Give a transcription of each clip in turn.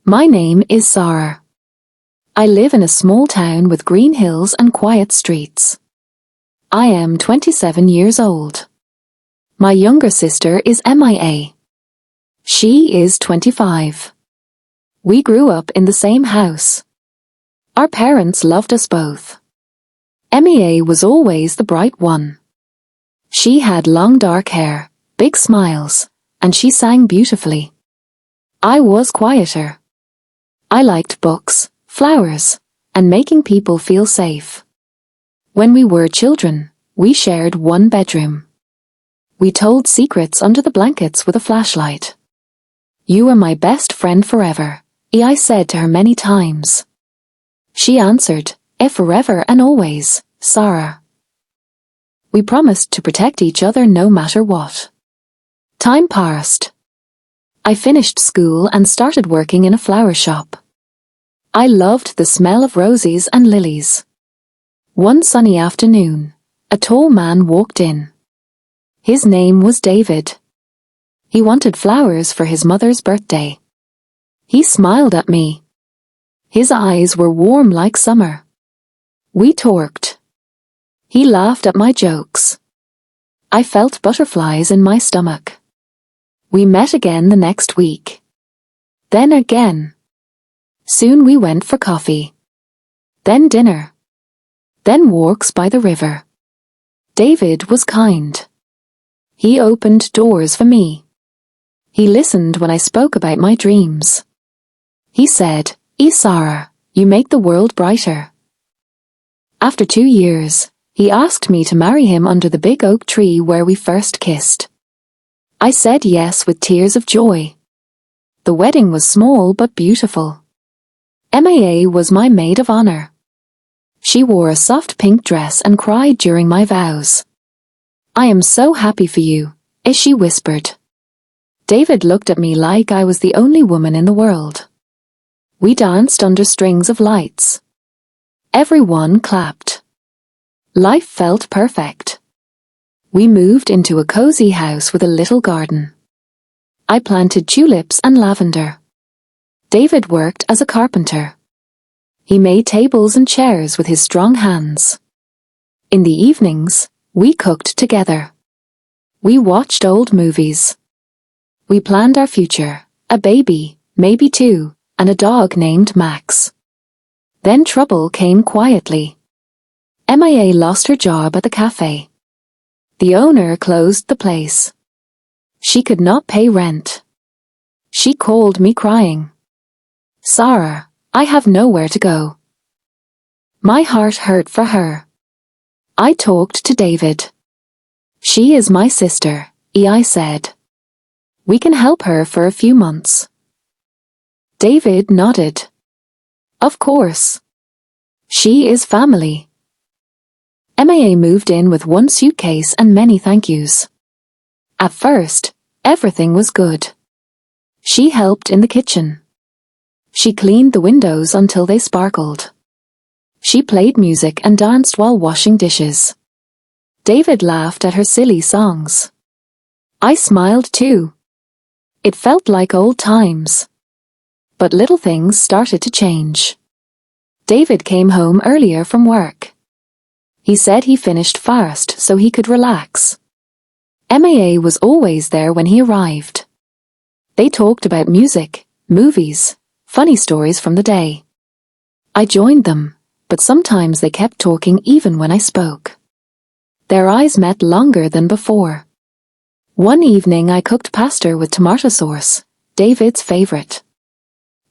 My name is Sara. I live in a small town with green hills and quiet streets. I am 27 years old. My younger sister is MIA. She is 25. We grew up in the same house. Our parents loved us both. MIA was always the bright one. She had long dark hair, big smiles, and she sang beautifully. I was quieter. I liked books, flowers, and making people feel safe. When we were children, we shared one bedroom. We told secrets under the blankets with a flashlight. You are my best friend forever, I said to her many times. She answered, forever and always, Sara. We promised to protect each other no matter what. Time passed. I finished school and started working in a flower shop. I loved the smell of roses and lilies. One sunny afternoon, a tall man walked in. His name was David. He wanted flowers for his mother's birthday. He smiled at me. His eyes were warm like summer. We talked. He laughed at my jokes. I felt butterflies in my stomach. We met again the next week. Then again. Soon we went for coffee. Then dinner. Then walks by the river. David was kind. He opened doors for me. He listened when I spoke about my dreams. He said, Sara, you make the world brighter. After 2 years, he asked me to marry him under the big oak tree where we first kissed. I said yes with tears of joy. The wedding was small but beautiful. MIA was my maid of honor. She wore a soft pink dress and cried during my vows. I am so happy for you, she whispered. David looked at me like I was the only woman in the world. We danced under strings of lights. Everyone clapped. Life felt perfect. We moved into a cozy house with a little garden. I planted tulips and lavender. David worked as a carpenter. He made tables and chairs with his strong hands. In the evenings, we cooked together. We watched old movies. We planned our future, a baby, maybe 2, and a dog named Max. Then trouble came quietly. MIA lost her job at the cafe. The owner closed the place. She could not pay rent. She called me crying. Sara, I have nowhere to go. My heart hurt for her. I talked to David. She is my sister, I said. We can help her for a few months. David nodded. Of course. She is family. MIA moved in with 1 suitcase and many thank yous. At first, everything was good. She helped in the kitchen. She cleaned the windows until they sparkled. She played music and danced while washing dishes. David laughed at her silly songs. I smiled too. It felt like old times. But little things started to change. David came home earlier from work. He said he finished fast so he could relax. MIA was always there when he arrived. They talked about music, movies, funny stories from the day. I joined them, but sometimes they kept talking even when I spoke. Their eyes met longer than before. One evening I cooked pasta with tomato sauce, David's favorite.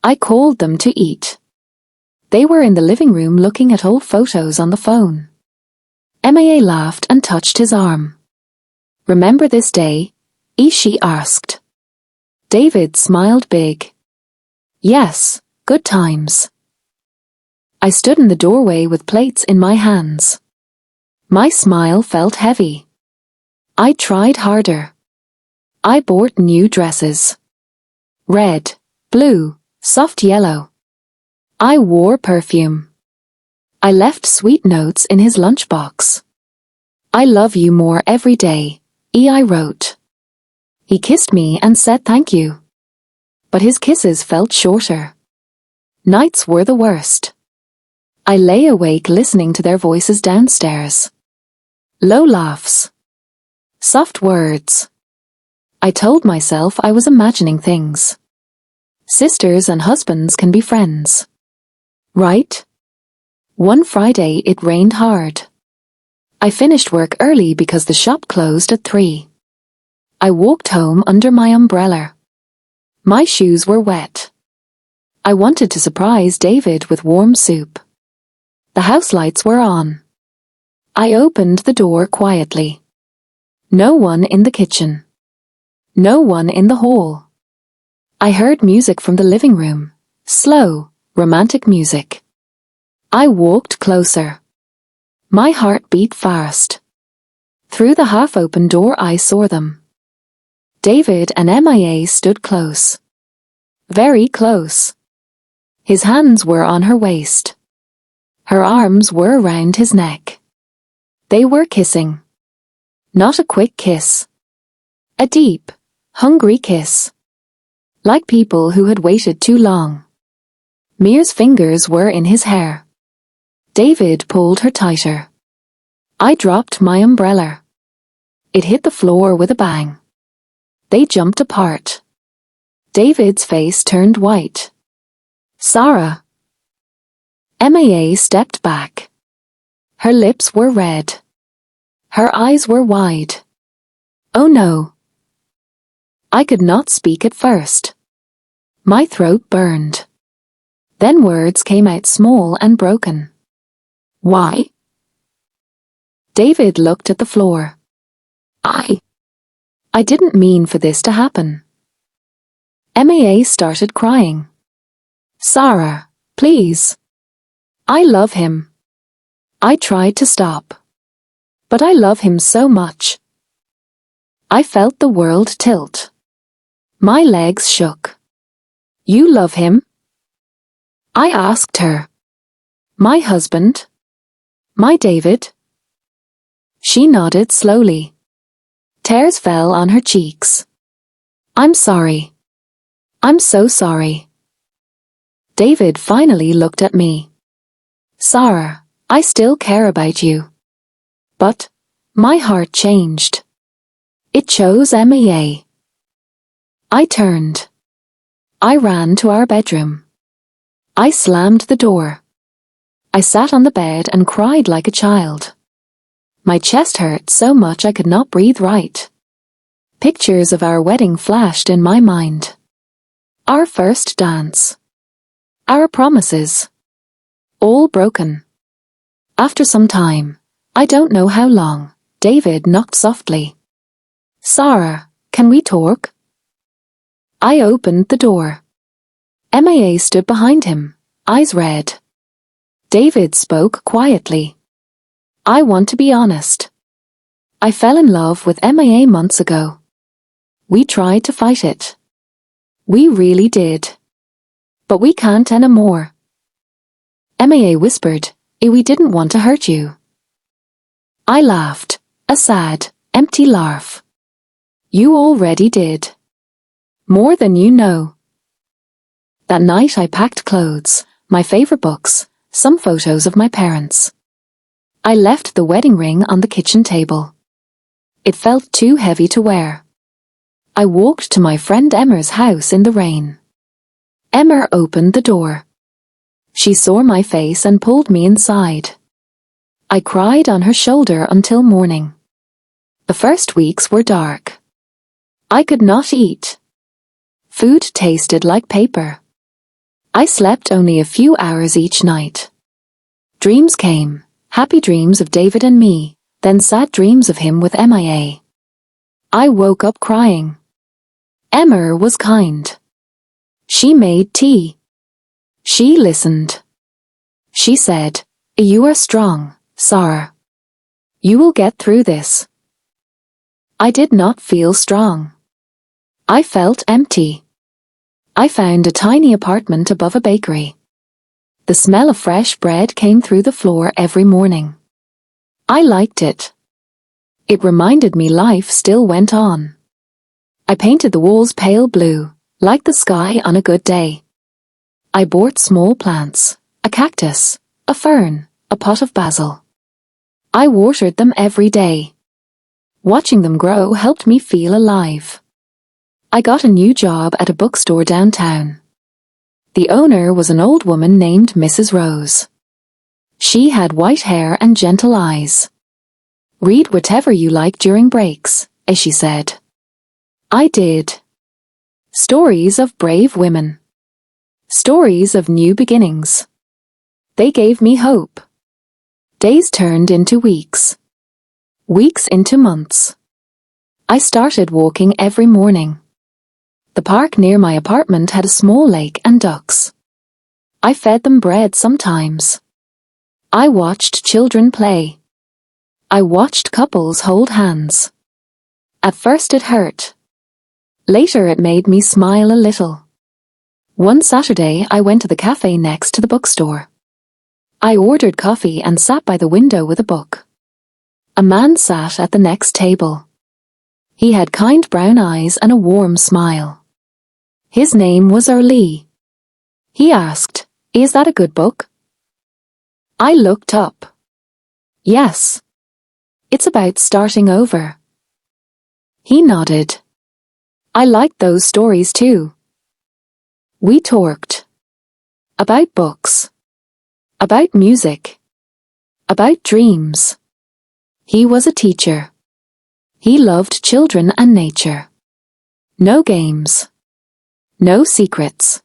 I called them to eat. They were in the living room looking at old photos on the phone. MIA laughed and touched his arm. Remember this day? She asked. David smiled big. Yes, good times. I stood in the doorway with plates in my hands. My smile felt heavy. I tried harder. I bought new dresses. Red, blue, soft yellow. I wore perfume. I left sweet notes in his lunchbox. I love you more every day, I wrote. He kissed me and said thank you. But his kisses felt shorter. Nights were the worst. I lay awake listening to their voices downstairs. Low laughs. Soft words. I told myself I was imagining things. Sisters and husbands can be friends. Right? One Friday it rained hard. I finished work early because the shop closed at 3. I walked home under my umbrella. My shoes were wet. I wanted to surprise David with warm soup. The house lights were on. I opened the door quietly. No one in the kitchen. No one in the hall. I heard music from the living room. Slow, romantic music. I walked closer. My heart beat fast. Through the half-open door I saw them. David and Mia stood close. Very close. His hands were on her waist. Her arms were around his neck. They were kissing. Not a quick kiss. A deep, hungry kiss. Like people who had waited too long. Mia's fingers were in his hair. David pulled her tighter. I dropped my umbrella. It hit the floor with a bang. They jumped apart. David's face turned white. Sara. Mia stepped back. Her lips were red. Her eyes were wide. Oh no. I could not speak at first. My throat burned. Then words came out small and broken. Why? David looked at the floor. I didn't mean for this to happen. Mia started crying. Sara, please. I love him. I tried to stop. But I love him so much. I felt the world tilt. My legs shook. You love him? I asked her. My husband? My David? She nodded slowly. Tears fell on her cheeks. I'm sorry. I'm so sorry. David finally looked at me. Sara, I still care about you. But my heart changed. It chose Mia. I turned. I ran to our bedroom. I slammed the door. I sat on the bed and cried like a child. My chest hurt so much I could not breathe right. Pictures of our wedding flashed in my mind. Our first dance. Our promises. All broken. After some time, I don't know how long, David knocked softly. Sara, can we talk? I opened the door. Mia stood behind him, eyes red. David spoke quietly. I want to be honest. I fell in love with Mia months ago. We tried to fight it. We really did. But we can't anymore. Mia whispered, we didn't want to hurt you. I laughed, a sad, empty laugh. You already did. More than you know. That night I packed clothes, my favorite books, some photos of my parents. I left the wedding ring on the kitchen table. It felt too heavy to wear. I walked to my friend Emma's house in the rain. Emma opened the door. She saw my face and pulled me inside. I cried on her shoulder until morning. The first weeks were dark. I could not eat. Food tasted like paper. I slept only a few hours each night. Dreams came, happy dreams of David and me, then sad dreams of him with Mia. I woke up crying. Emma was kind. She made tea. She listened. She said, you are strong, Sara. You will get through this. I did not feel strong. I felt empty. I found a tiny apartment above a bakery. The smell of fresh bread came through the floor every morning. I liked it. It reminded me life still went on. I painted the walls pale blue, like the sky on a good day. I bought small plants, a cactus, a fern, a pot of basil. I watered them every day. Watching them grow helped me feel alive. I got a new job at a bookstore downtown. The owner was an old woman named Mrs. Rose. She had white hair and gentle eyes. "Read whatever you like during breaks," as she said. I did. Stories of brave women. Stories of new beginnings. They gave me hope. Days turned into weeks. Weeks into months. I started walking every morning. The park near my apartment had a small lake and ducks. I fed them bread sometimes. I watched children play. I watched couples hold hands. At first it hurt. Later it made me smile a little. One Saturday I went to the cafe next to the bookstore. I ordered coffee and sat by the window with a book. A man sat at the next table. He had kind brown eyes and a warm smile. His name was Lee. He asked, "Is that a good book?" I looked up. "Yes. It's about starting over." He nodded. I liked those stories too. We talked. About books. About music. About dreams. He was a teacher. He loved children and nature. No games. No secrets.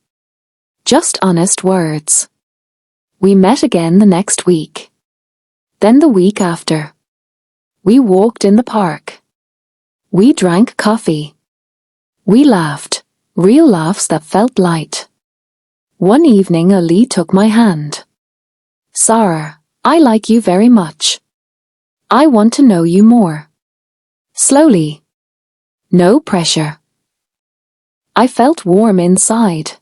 Just honest words. We met again the next week. Then the week after. We walked in the park. We drank coffee. We laughed, real laughs that felt light. One evening Lee took my hand. "Sara, I like you very much. I want to know you more." Slowly. No pressure. I felt warm inside.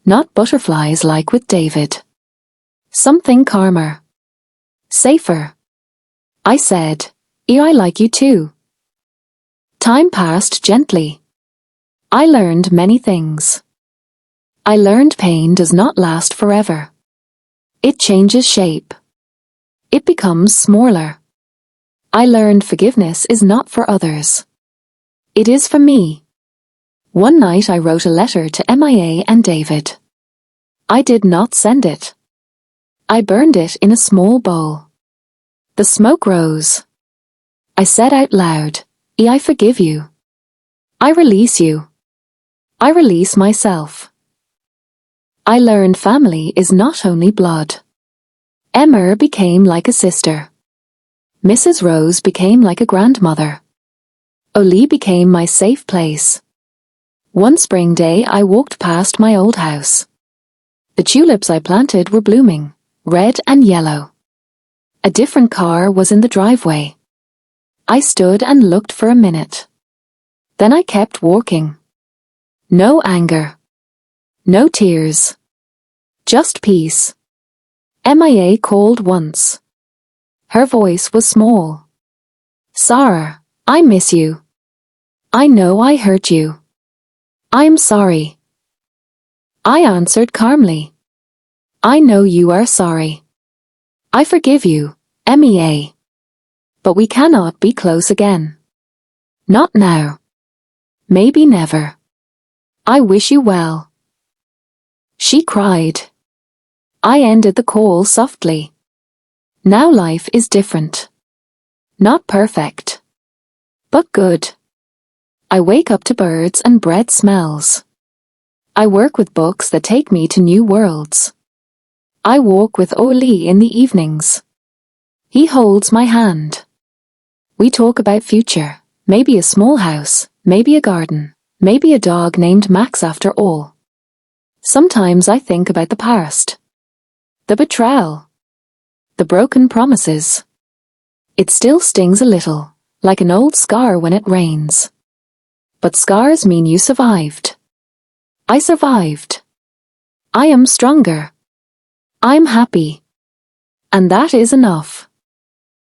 Not butterflies like with David. Something calmer. Safer. I said, "I like you too." Time passed gently. I learned many things. I learned pain does not last forever. It changes shape. It becomes smaller. I learned forgiveness is not for others. It is for me. One night I wrote a letter to Mia and David. I did not send it. I burned it in a small bowl. The smoke rose. I said out loud, "I forgive you. I release you. I release myself." I learned family is not only blood. Emma became like a sister. Mrs. Rose became like a grandmother. Lee became my safe place. One spring day I walked past my old house. The tulips I planted were blooming, red and yellow. A different car was in the driveway. I stood and looked for a minute. Then I kept walking. No anger. No tears. Just peace. Mia called once. Her voice was small. "Sara, I miss you. I know I hurt you. I'm sorry." I answered calmly. "I know you are sorry. I forgive you, Mia. But we cannot be close again. Not now. Maybe never. I wish you well." She cried. I ended the call softly. Now life is different. Not perfect. But good. I wake up to birds and bread smells. I work with books that take me to new worlds. I walk with Lee in the evenings. He holds my hand. We talk about future, maybe a small house, maybe a garden. Maybe a dog named Max after all. Sometimes I think about the past. The betrayal. The broken promises. It still stings a little, like an old scar when it rains. But scars mean you survived. I survived. I am stronger. I'm happy. And that is enough.